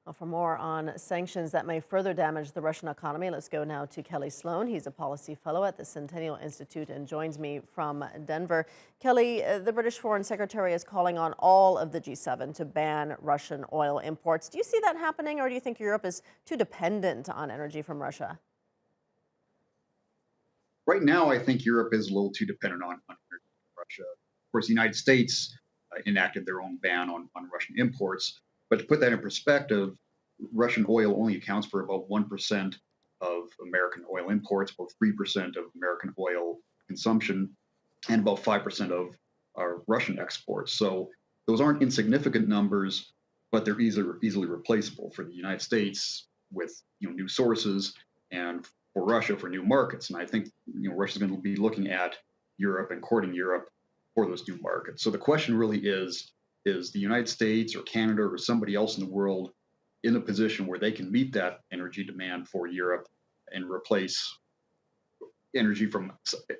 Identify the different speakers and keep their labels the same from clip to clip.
Speaker 1: Well, for more on sanctions that may further damage the Russian economy, let's go now to Kelly Sloan. He's a policy fellow at the Centennial Institute and joins me from Denver. Kelly, the British Foreign Secretary is calling on all of the G7 to ban Russian oil imports. Do you see that happening, or do you think Europe is too dependent on energy from Russia?
Speaker 2: Right now, I think Europe is a little too dependent on Russia. Of course, the United States enacted their own ban on Russian imports. But to put that in perspective, Russian oil only accounts for about 1% of American oil imports, about 3% of American oil consumption, and about 5% of our Russian exports. So those aren't insignificant numbers, but they're easily replaceable for the United States with new sources, and for Russia for new markets. And I think Russia's going to be looking at Europe and courting Europe for those new markets. So the question really is the United States or Canada or somebody else in the world in a position where they can meet that energy demand for Europe and replace energy from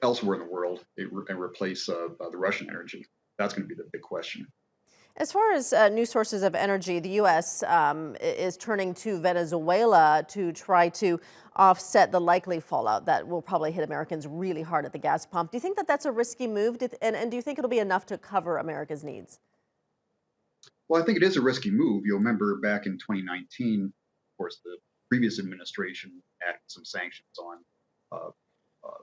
Speaker 2: elsewhere in the world and replace the Russian energy? That's going to be the big question.
Speaker 1: As far as new sources of energy, the U.S. Is turning to Venezuela to try to offset the likely fallout that will probably hit Americans really hard at the gas pump. Do you think that that's a risky move? And do you think it'll be enough to cover America's needs?
Speaker 2: Well, I think it is a risky move. You'll remember back in 2019, of course, the previous administration added some sanctions uh,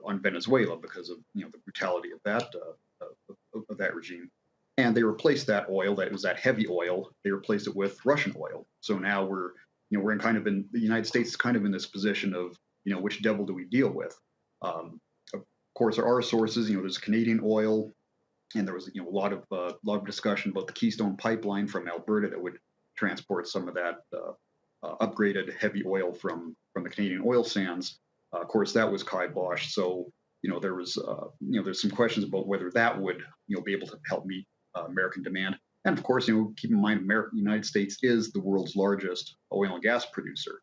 Speaker 2: on Venezuela because of the brutality of that regime, and they replaced that oil, that was that heavy oil, they replaced it with Russian oil. So now we're in the United States is kind of in this position of which devil do we deal with? Of course, there are sources. There's Canadian oil, and there was a lot of discussion about the Keystone pipeline from Alberta that would transport some of that upgraded heavy oil from the Canadian oil sands. Of course, that was kiboshed. So there's some questions about whether that would be able to help meet American demand. And of course, keep in mind, the United States is the world's largest oil and gas producer,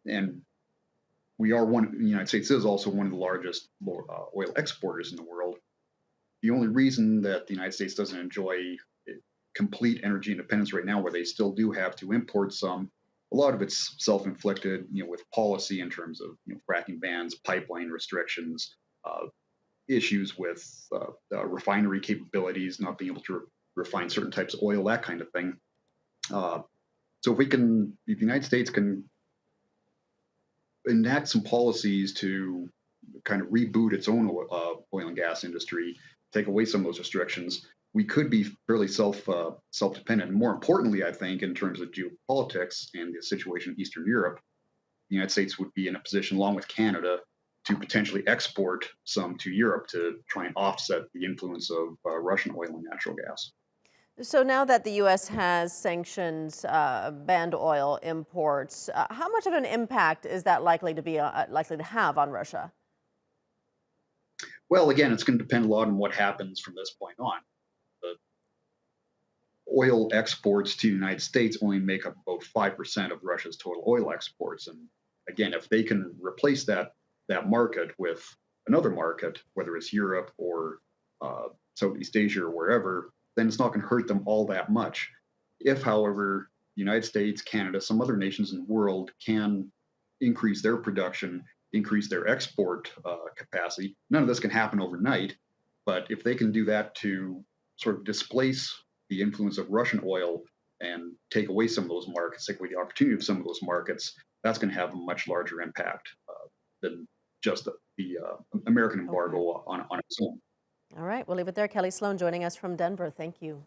Speaker 2: and the United States is also one of the largest oil exporters in the world. The only reason that the United States doesn't enjoy complete energy independence right now, where they still do have to import some, a lot of it's self-inflicted, with policy in terms of fracking bans, pipeline restrictions, issues with refinery capabilities, not being able to refine certain types of oil, that kind of thing. So if the United States can enact some policies to kind of reboot its own oil and gas industry, take away some of those restrictions, we could be fairly self-dependent. And more importantly, I think, in terms of geopolitics and the situation in Eastern Europe, the United States would be in a position, along with Canada, to potentially export some to Europe to try and offset the influence of Russian oil and natural gas.
Speaker 1: So now that the U.S. has sanctions, banned oil imports, how much of an impact is that likely to have on Russia?
Speaker 2: Well, again, it's going to depend a lot on what happens from this point on. The oil exports to the United States only make up about 5% of Russia's total oil exports. And again, if they can replace that market with another market, whether it's Europe or Southeast Asia or wherever, then it's not going to hurt them all that much. If, however, the United States, Canada, some other nations in the world can increase their production, increase their export capacity, none of this can happen overnight. But if they can do that to sort of displace the influence of Russian oil and take away some of those markets, take away the opportunity of some of those markets, that's going to have a much larger impact than just the American
Speaker 1: Okay.
Speaker 2: embargo on its own.
Speaker 1: All right, we'll leave it there. Kelly Sloan joining us from Denver. Thank you.